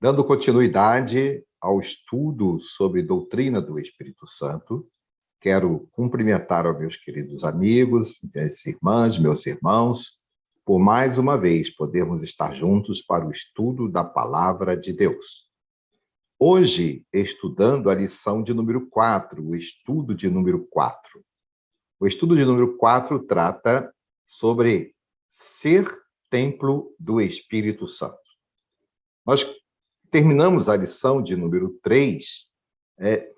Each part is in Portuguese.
Dando continuidade ao estudo sobre doutrina do Espírito Santo, quero cumprimentar aos meus queridos amigos, minhas irmãs, meus irmãos, por mais uma vez podermos estar juntos para o estudo da Palavra de Deus. Hoje, estudando a lição de número 4, o estudo de número 4. O estudo de número 4 trata sobre ser templo do Espírito Santo. Nós terminamos a lição de número 3,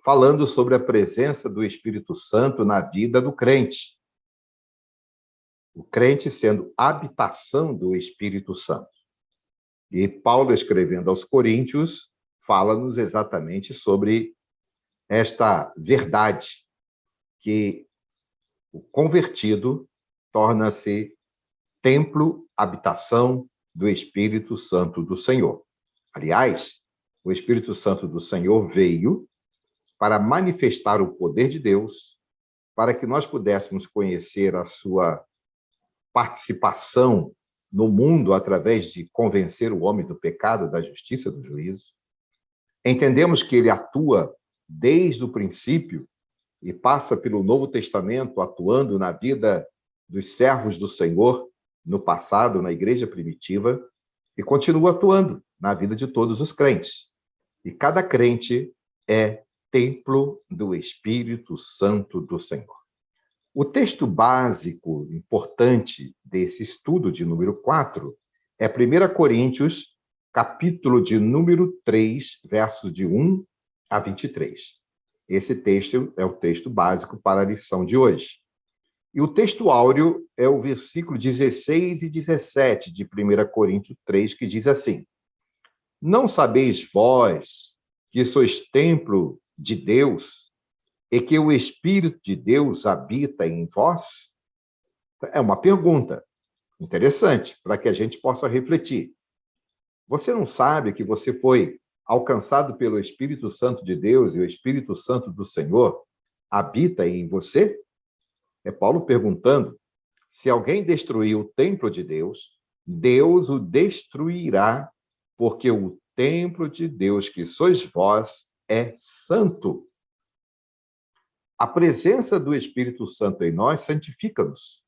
falando sobre a presença do Espírito Santo na vida do crente. O crente sendo habitação do Espírito Santo. E Paulo, escrevendo aos Coríntios, fala-nos exatamente sobre esta verdade, que o convertido torna-se templo, habitação do Espírito Santo do Senhor. Aliás, o Espírito Santo do Senhor veio para manifestar o poder de Deus, para que nós pudéssemos conhecer a sua participação no mundo através de convencer o homem do pecado, da justiça e do juízo. Entendemos que ele atua desde o princípio e passa pelo Novo Testamento atuando na vida dos servos do Senhor no passado, na igreja primitiva, e continua atuando na vida de todos os crentes. E cada crente é templo do Espírito Santo do Senhor. O texto básico importante desse estudo de número 4 é 1 Coríntios, capítulo de número 3, versos de 1 a 23. Esse texto é o texto básico para a lição de hoje. E o texto áureo é o versículo 16 e 17 de 1 Coríntios 3, que diz assim: Não sabeis vós que sois templo de Deus e que o Espírito de Deus habita em vós? É uma pergunta interessante para que a gente possa refletir. Você não sabe que você foi alcançado pelo Espírito Santo de Deus e o Espírito Santo do Senhor habita em você? É Paulo perguntando: se alguém destruir o templo de Deus, Deus o destruirá, porque o templo de Deus que sois vós é santo. A presença do Espírito Santo em nós santifica-nos.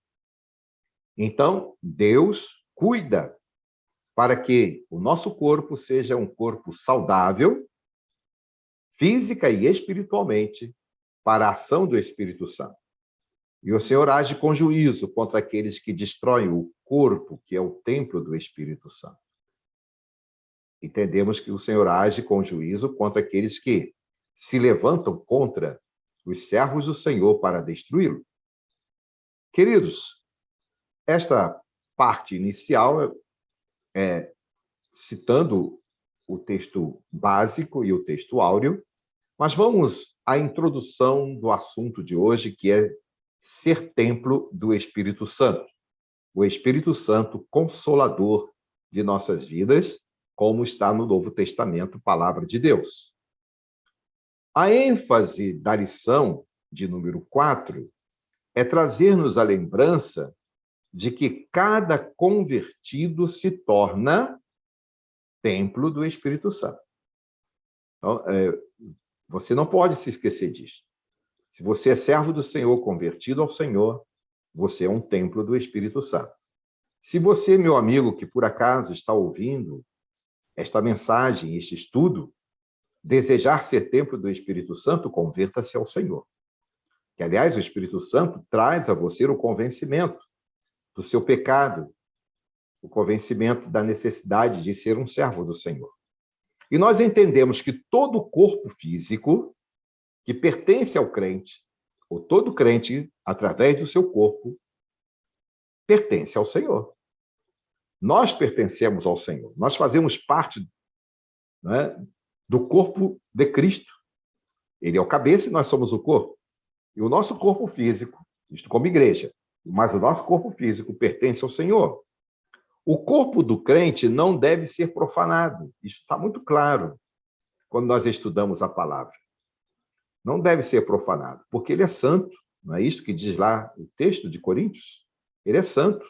Então, Deus cuida para que o nosso corpo seja um corpo saudável, física e espiritualmente, para a ação do Espírito Santo. E o Senhor age com juízo contra aqueles que destroem o corpo, que é o templo do Espírito Santo. Entendemos que o Senhor age com juízo contra aqueles que se levantam contra os servos do Senhor para destruí-lo. Queridos, esta parte inicial é citando o texto básico e o texto áureo, mas vamos à introdução do assunto de hoje, que é ser templo do Espírito Santo. O Espírito Santo consolador de nossas vidas, como está no Novo Testamento, palavra de Deus. A ênfase da lição de número 4 é trazer-nos a lembrança de que cada convertido se torna templo do Espírito Santo. Então, você não pode se esquecer disso. Se você é servo do Senhor, convertido ao Senhor, você é um templo do Espírito Santo. Se você, meu amigo, que por acaso está ouvindo esta mensagem, este estudo, desejar ser templo do Espírito Santo, converta-se ao Senhor. Que, aliás, o Espírito Santo traz a você o convencimento do seu pecado, o convencimento da necessidade de ser um servo do Senhor. E nós entendemos que todo o corpo físico que pertence ao crente, ou todo crente, através do seu corpo, pertence ao Senhor. Nós pertencemos ao Senhor. Nós fazemos parte, né, do corpo de Cristo. Ele é o cabeça e nós somos o corpo. E o nosso corpo físico, isto como igreja, mas o nosso corpo físico pertence ao Senhor. O corpo do crente não deve ser profanado. Isso está muito claro quando nós estudamos a palavra. Não deve ser profanado, porque ele é santo. Não é isto que diz lá o texto de Coríntios? Ele é santo,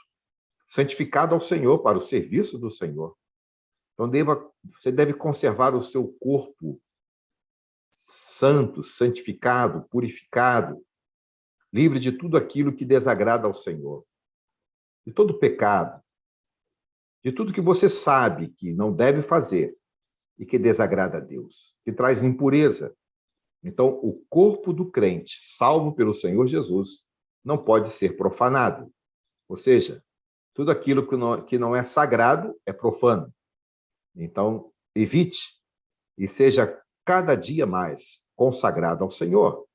santificado ao Senhor, para o serviço do Senhor. Então, você deve conservar o seu corpo santo, santificado, purificado, livre de tudo aquilo que desagrada ao Senhor, de todo pecado, de tudo que você sabe que não deve fazer e que desagrada a Deus, que traz impureza. Então, o corpo do crente, salvo pelo Senhor Jesus, não pode ser profanado. Ou seja, tudo aquilo que não é sagrado é profano. Então, evite e seja cada dia mais consagrado ao Senhor.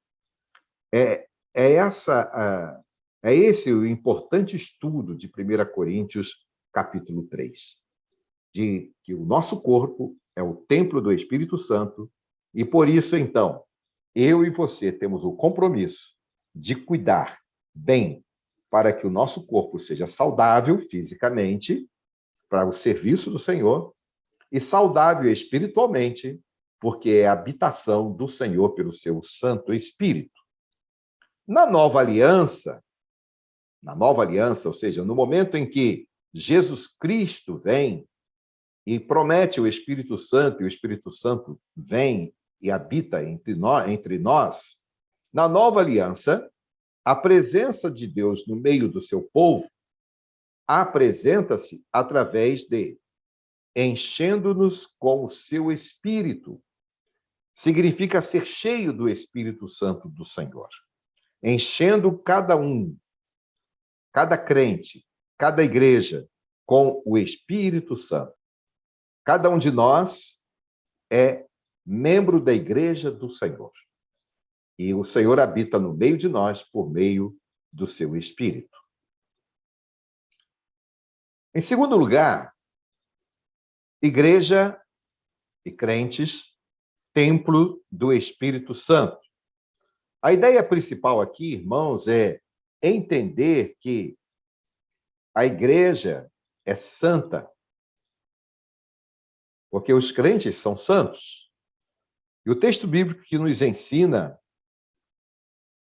É, é, essa, é esse o importante estudo de 1 Coríntios, capítulo 3, de que o nosso corpo é o templo do Espírito Santo e, por isso, então, eu e você temos o compromisso de cuidar bem para que o nosso corpo seja saudável fisicamente, para o serviço do Senhor, e saudável espiritualmente, porque é a habitação do Senhor pelo seu Santo Espírito. Na nova aliança, ou seja, no momento em que Jesus Cristo vem e promete o Espírito Santo, e o Espírito Santo vem e habita entre nós, na nova aliança, a presença de Deus no meio do seu povo apresenta-se através de enchendo-nos com o seu Espírito. Significa ser cheio do Espírito Santo do Senhor. Enchendo cada crente, cada igreja, com o Espírito Santo. Cada um de nós é membro da igreja do Senhor. E o Senhor habita no meio de nós por meio do seu Espírito. Em segundo lugar, igreja e crentes, templo do Espírito Santo. A ideia principal aqui, irmãos, é entender que a igreja é santa, porque os crentes são santos. E o texto bíblico que nos ensina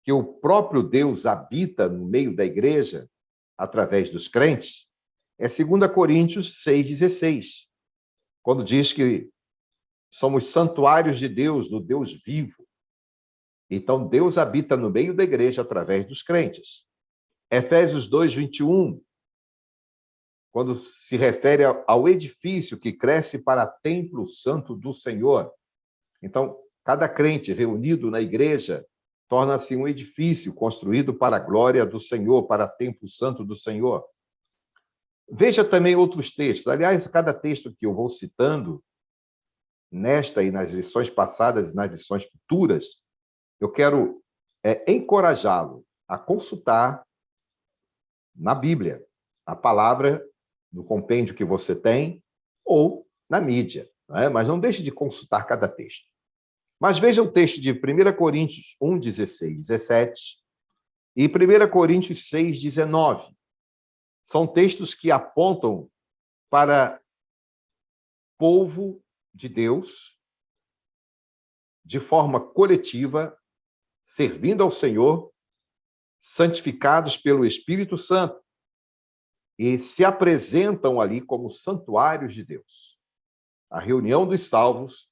que o próprio Deus habita no meio da igreja, através dos crentes, é 2 Coríntios 6,16, quando diz que somos santuários de Deus, do Deus vivo. Então, Deus habita no meio da igreja através dos crentes. Efésios 2:21, quando se refere ao edifício que cresce para templo santo do Senhor. Então, cada crente reunido na igreja torna-se um edifício construído para a glória do Senhor, para templo santo do Senhor. Veja também outros textos. Aliás, cada texto que eu vou citando, nesta e nas lições passadas e nas lições futuras, eu quero encorajá-lo a consultar na Bíblia a palavra no compêndio que você tem ou na mídia, mas não deixe de consultar cada texto. Mas veja o texto de 1 Coríntios 1:16, 17 e 1 Coríntios 6:19. São textos que apontam para povo de Deus, de forma coletiva, servindo ao Senhor, santificados pelo Espírito Santo, e se apresentam ali como santuários de Deus. A reunião dos salvos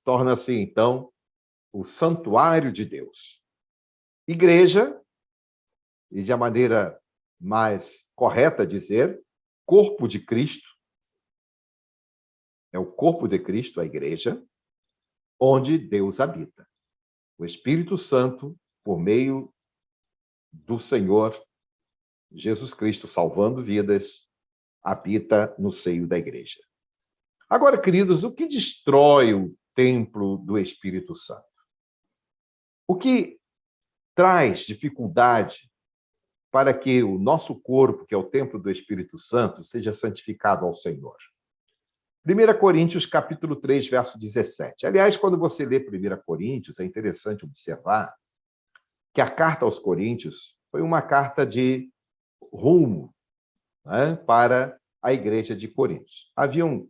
torna-se, então, o santuário de Deus. Igreja, e de a maneira mais correta dizer, corpo de Cristo, é o corpo de Cristo, a igreja, onde Deus habita. O Espírito Santo, por meio do Senhor Jesus Cristo, salvando vidas, habita no seio da igreja. Agora, queridos, o que destrói o templo do Espírito Santo? O que traz dificuldade para que o nosso corpo, que é o templo do Espírito Santo, seja santificado ao Senhor? 1 Coríntios, capítulo 3, verso 17. Aliás, quando você lê 1 Coríntios, é interessante observar que a carta aos Coríntios foi uma carta de rumo, para a igreja de Coríntios. Haviam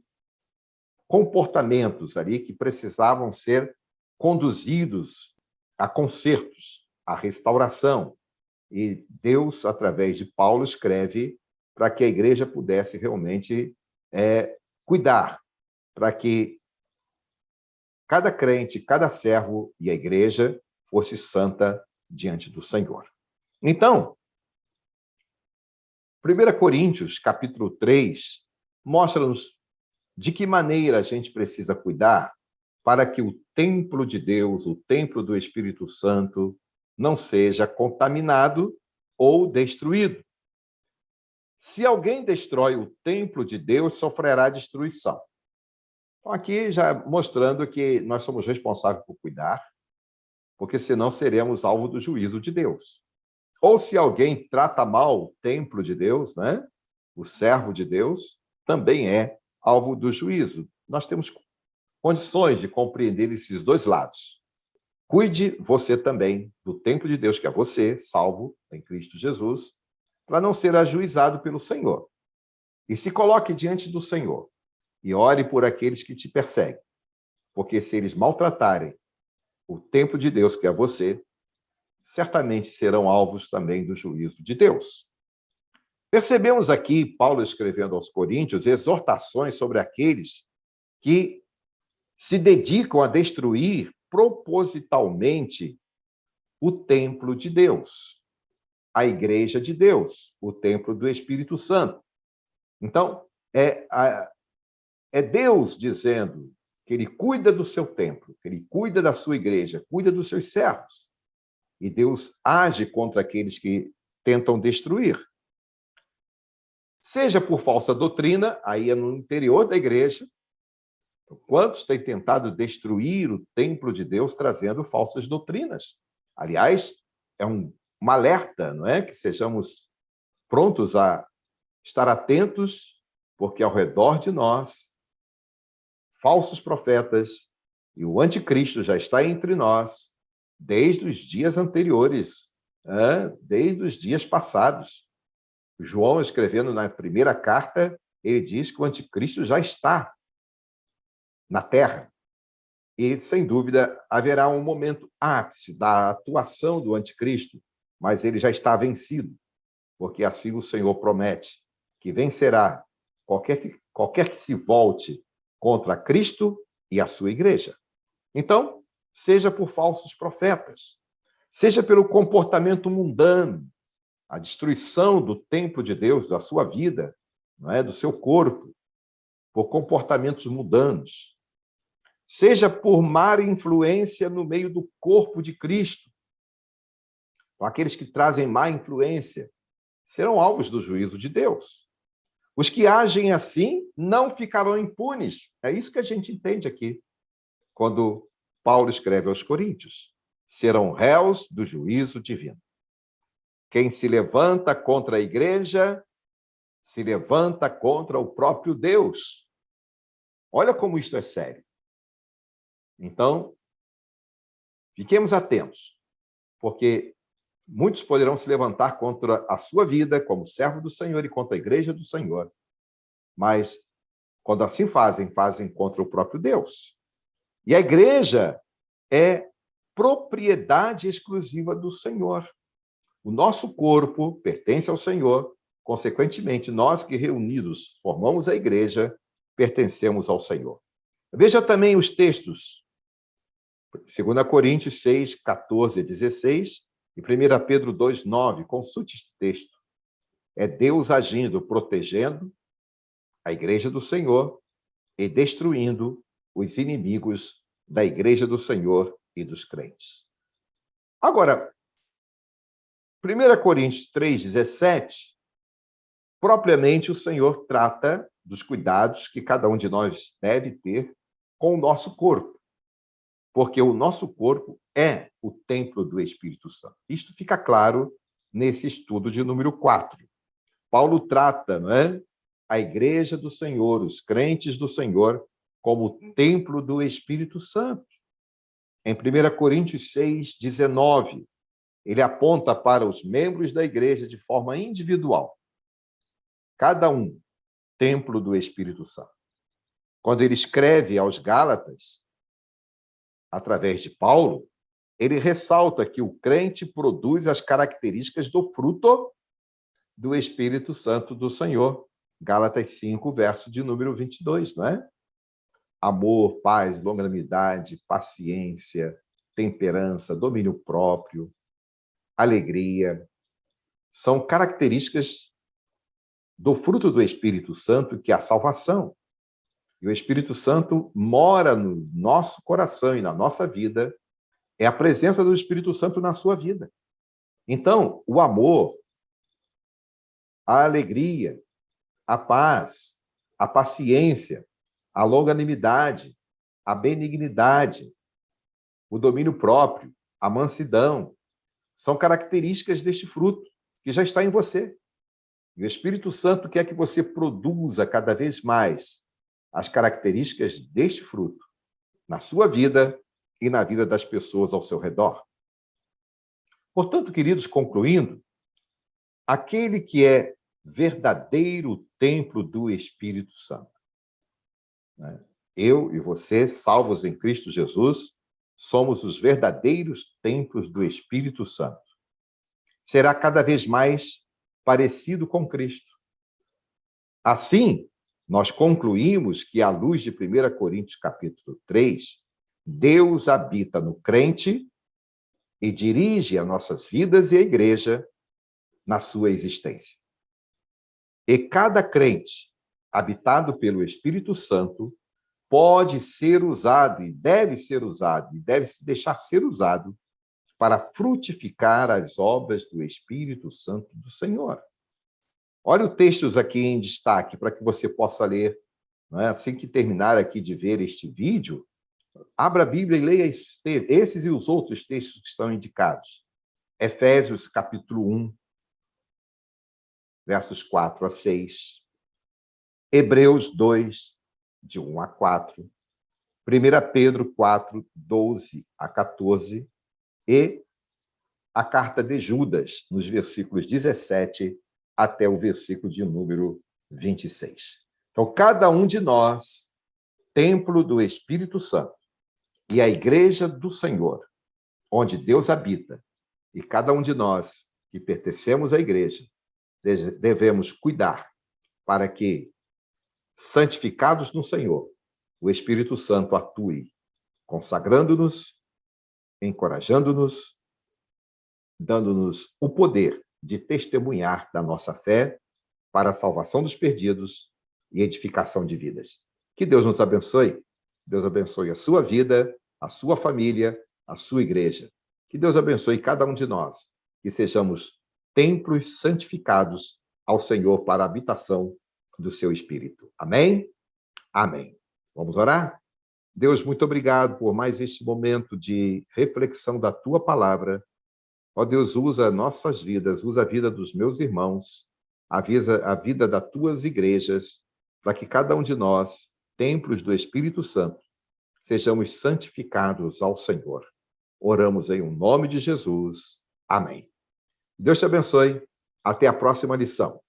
comportamentos ali que precisavam ser conduzidos a consertos, a restauração. E Deus, através de Paulo, escreve para que a igreja pudesse realmente cuidar para que cada crente, cada servo e a igreja fosse santa diante do Senhor. Então, 1 Coríntios, capítulo 3, mostra-nos de que maneira a gente precisa cuidar para que o templo de Deus, o templo do Espírito Santo, não seja contaminado ou destruído. Se alguém destrói o templo de Deus, sofrerá destruição. Então, aqui já mostrando que nós somos responsáveis por cuidar, porque senão seremos alvo do juízo de Deus. Ou se alguém trata mal o templo de Deus, né? O servo de Deus, também é alvo do juízo. Nós temos condições de compreender esses dois lados. Cuide você também do templo de Deus, que é você, salvo em Cristo Jesus, para não ser ajuizado pelo Senhor. E se coloque diante do Senhor e ore por aqueles que te perseguem, porque se eles maltratarem o templo de Deus, que é você, certamente serão alvos também do juízo de Deus. Percebemos aqui, Paulo escrevendo aos Coríntios, exortações sobre aqueles que se dedicam a destruir propositalmente o templo de Deus, a igreja de Deus, o templo do Espírito Santo. Então, é Deus dizendo que ele cuida do seu templo, que ele cuida da sua igreja, cuida dos seus servos. E Deus age contra aqueles que tentam destruir. Seja por falsa doutrina, aí é no interior da igreja. Quantos têm tentado destruir o templo de Deus trazendo falsas doutrinas? Aliás, é um alerta, não é? Que sejamos prontos a estar atentos, porque ao redor de nós, falsos profetas e o anticristo já está entre nós desde os dias anteriores, desde os dias passados. João, escrevendo na primeira carta, ele diz que o anticristo já está na Terra. E, sem dúvida, haverá um momento ápice da atuação do anticristo, mas ele já está vencido, porque assim o Senhor promete que vencerá qualquer que se volte contra Cristo e a sua igreja. Então, seja por falsos profetas, seja pelo comportamento mundano, a destruição do templo de Deus, da sua vida, não é, do seu corpo, por comportamentos mundanos, seja por má influência no meio do corpo de Cristo. Então, aqueles que trazem má influência serão alvos do juízo de Deus. Os que agem assim não ficarão impunes. É isso que a gente entende aqui, quando Paulo escreve aos Coríntios. Serão réus do juízo divino. Quem se levanta contra a igreja, se levanta contra o próprio Deus. Olha como isto é sério. Então, fiquemos atentos, porque muitos poderão se levantar contra a sua vida como servo do Senhor e contra a igreja do Senhor. Mas, quando assim fazem, fazem contra o próprio Deus. E a igreja é propriedade exclusiva do Senhor. O nosso corpo pertence ao Senhor, consequentemente, nós que reunidos formamos a igreja, pertencemos ao Senhor. Veja também os textos, 2 Coríntios 6, 14 a 16 e 1 Pedro 2, 9, consulte este texto. É Deus agindo, protegendo a igreja do Senhor e destruindo os inimigos da igreja do Senhor e dos crentes. Agora, 1 Coríntios 3, 17, propriamente o Senhor trata dos cuidados que cada um de nós deve ter com o nosso corpo, porque o nosso corpo é o templo do Espírito Santo. Isto fica claro nesse estudo de número 4. Paulo trata, não é, a igreja do Senhor, os crentes do Senhor, como o templo do Espírito Santo. Em 1 Coríntios 6, 19, ele aponta para os membros da igreja de forma individual. Cada um, templo do Espírito Santo. Quando ele escreve aos Gálatas, através de Paulo, ele ressalta que o crente produz as características do fruto do Espírito Santo do Senhor. Gálatas 5, verso de número 22, não é? amor, paz, longanimidade, paciência, temperança, domínio próprio, alegria. São características do fruto do Espírito Santo, que é a salvação. E o Espírito Santo mora no nosso coração e na nossa vida. É a presença do Espírito Santo na sua vida. Então, o amor, a alegria, a paz, a paciência, a longanimidade, a benignidade, o domínio próprio, a mansidão, são características deste fruto que já está em você. E o Espírito Santo quer que você produza cada vez mais as características deste fruto na sua vida e na vida das pessoas ao seu redor. Portanto, queridos, concluindo, aquele que é verdadeiro templo do Espírito Santo, né? Eu e você, salvos em Cristo Jesus, somos os verdadeiros templos do Espírito Santo. Será cada vez mais parecido com Cristo. Assim, nós concluímos que, à luz de 1 Coríntios capítulo 3, Deus habita no crente e dirige as nossas vidas e a igreja na sua existência. E cada crente, habitado pelo Espírito Santo, pode ser usado e deve se deixar ser usado para frutificar as obras do Espírito Santo do Senhor. Olha os textos aqui em destaque para que você possa ler, não é? Assim que terminar aqui de ver este vídeo, abra a Bíblia e leia esses e os outros textos que estão indicados. Efésios capítulo 1, versos 4 a 6. Hebreus 2, de 1 a 4. 1 Pedro 4, 12 a 14. E a carta de Judas, nos versículos 17 até o versículo de número 26. Então, cada um de nós, templo do Espírito Santo, e a igreja do Senhor, onde Deus habita, e cada um de nós que pertencemos à igreja, devemos cuidar para que, santificados no Senhor, o Espírito Santo atue, consagrando-nos, encorajando-nos, dando-nos o poder de testemunhar da nossa fé para a salvação dos perdidos e edificação de vidas. Que Deus nos abençoe. Deus abençoe a sua vida, a sua família, a sua igreja. Que Deus abençoe cada um de nós, que sejamos templos santificados ao Senhor para a habitação do seu Espírito. Amém? Amém. Vamos orar? Deus, muito obrigado por mais este momento de reflexão da tua palavra. Ó Deus, usa nossas vidas, usa a vida dos meus irmãos, avisa a vida das tuas igrejas, para que cada um de nós, templos do Espírito Santo, sejamos santificados ao Senhor. Oramos em nome de Jesus. Amém. Deus te abençoe. Até a próxima lição.